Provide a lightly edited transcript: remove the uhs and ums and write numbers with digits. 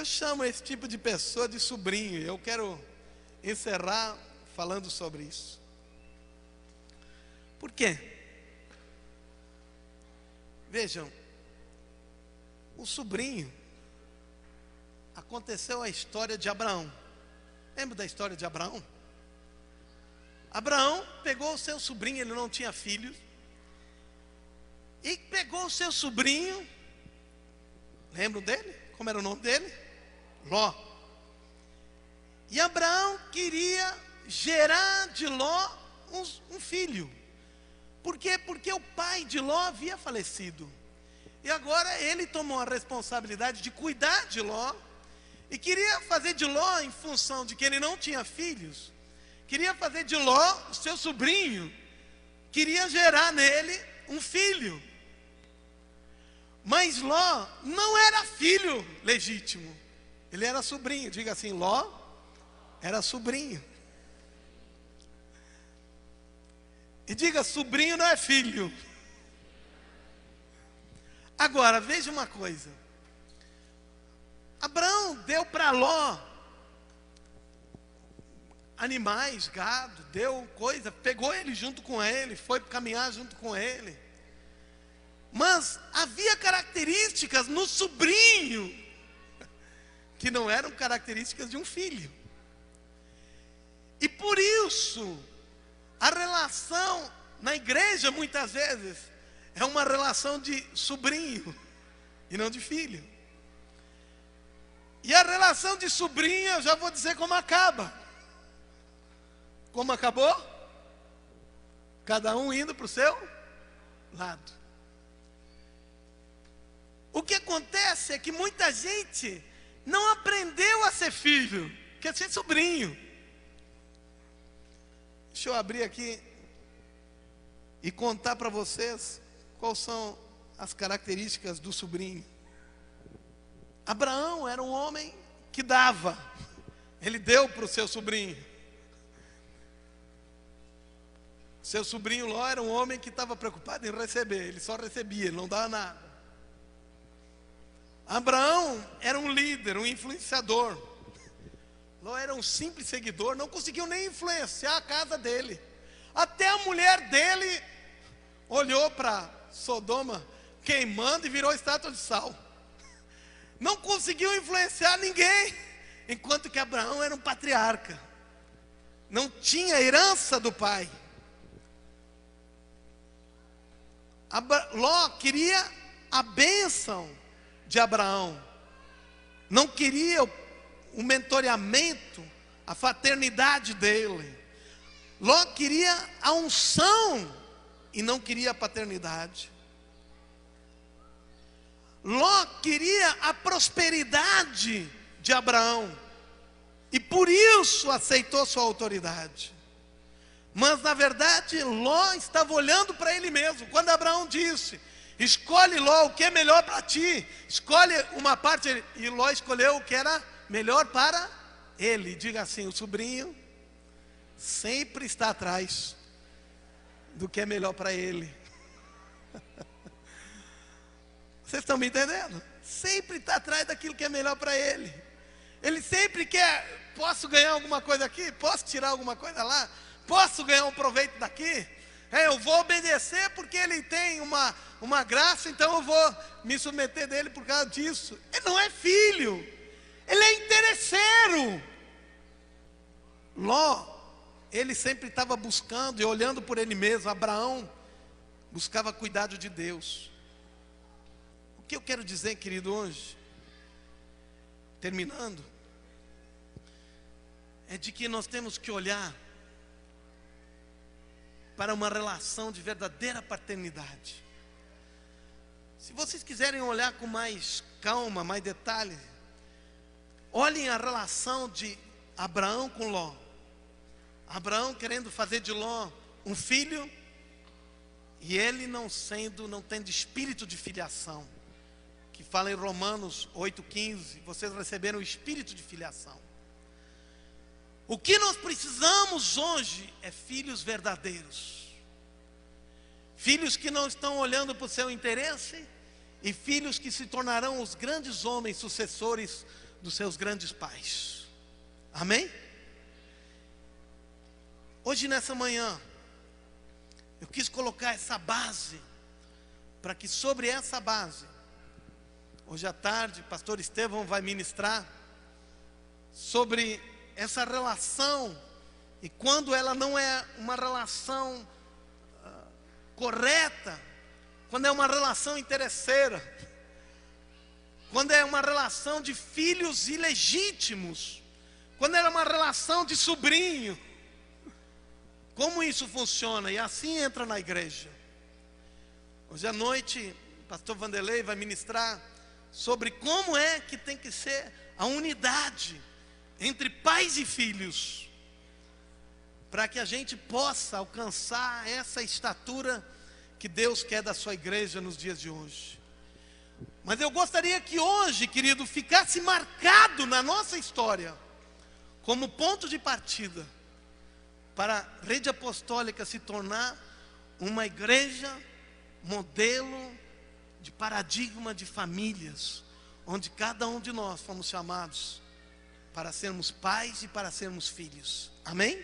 Eu chamo esse tipo de pessoa de sobrinho. Eu quero encerrar falando sobre isso. Por quê? Vejam, o sobrinho, aconteceu a história de Abraão. Lembra da história de Abraão? Abraão pegou o seu sobrinho, ele não tinha filhos, e pegou o seu sobrinho, lembram dele? Como era o nome dele? Ló. E Abraão queria gerar de Ló um filho. Por quê? Porque o pai de Ló havia falecido. E agora ele tomou a responsabilidade de cuidar de Ló. E queria fazer de Ló, em função de que ele não tinha filhos, queria fazer de Ló, o seu sobrinho, queria gerar nele um filho. Mas Ló não era filho legítimo. Ele era sobrinho. Diga assim, Ló era sobrinho. E diga, sobrinho não é filho. Agora, veja uma coisa. Abraão deu para Ló animais, gado, deu coisa, pegou ele junto com ele, foi caminhar junto com ele. Mas havia características no sobrinho que não eram características de um filho. E por isso, a relação na igreja muitas vezes é uma relação de sobrinho e não de filho. E a relação de sobrinho, eu já vou dizer como acaba. Como acabou? Cada um indo para o seu lado. O que acontece é que muita gente não aprendeu a ser filho, quer ser sobrinho. Deixa eu abrir aqui e contar para vocês quais são as características do sobrinho. Abraão era um homem que dava. Ele deu para o seu sobrinho. Seu sobrinho Ló era um homem que estava preocupado em receber. Ele só recebia, ele não dava nada. Abraão era um líder, um influenciador. Ló era um simples seguidor, não conseguiu nem influenciar a casa dele. Até a mulher dele olhou para Sodoma queimando e virou estátua de sal. Não conseguiu influenciar ninguém, enquanto que Abraão era um patriarca. Não tinha herança do pai. Ló queria a bênção de Abraão. Não queria o mentoreamento, a fraternidade dele. Ló queria a unção e não queria a paternidade. Ló queria a prosperidade de Abraão e por isso aceitou sua autoridade. Mas na verdade Ló estava olhando para ele mesmo. Quando Abraão disse, escolhe Ló o que é melhor para ti, escolhe uma parte, e Ló escolheu o que era melhor para ele. Diga assim, o sobrinho sempre está atrás do que é melhor para ele. Vocês estão me entendendo? Sempre está atrás daquilo que é melhor para ele. Ele sempre quer, posso ganhar alguma coisa aqui? Posso tirar alguma coisa lá? Posso ganhar um proveito daqui? Eu vou obedecer porque ele tem uma graça, então eu vou me submeter dele por causa disso. Ele não é filho, ele é interesseiro. Ló, ele sempre estava buscando e olhando por ele mesmo. Abraão buscava cuidado de Deus. O que eu quero dizer, querido, hoje, terminando, é de que nós temos que olhar para uma relação de verdadeira paternidade. Se vocês quiserem olhar com mais calma, mais detalhe, olhem a relação de Abraão com Ló. Abraão querendo fazer de Ló um filho, e ele não tendo espírito de filiação, que fala em Romanos 8,15, vocês receberam o espírito de filiação. O que nós precisamos hoje é filhos verdadeiros. Filhos que não estão olhando para o seu interesse, e filhos que se tornarão os grandes homens sucessores dos seus grandes pais. Amém? Hoje nessa manhã, eu quis colocar essa base, para que sobre essa base, hoje à tarde, o pastor Estevão vai ministrar sobre essa relação, e quando ela não é uma relação correta, quando é uma relação interesseira, quando é uma relação de filhos ilegítimos, quando é uma relação de sobrinho, como isso funciona? E assim entra na igreja. Hoje à noite, o pastor Vanderlei vai ministrar sobre como é que tem que ser a unidade entre pais e filhos, para que a gente possa alcançar essa estatura que Deus quer da sua igreja nos dias de hoje. Mas eu gostaria que hoje, querido, ficasse marcado na nossa história, como ponto de partida, para a rede apostólica se tornar uma igreja modelo de paradigma de famílias, onde cada um de nós fomos chamados para sermos pais e para sermos filhos. Amém?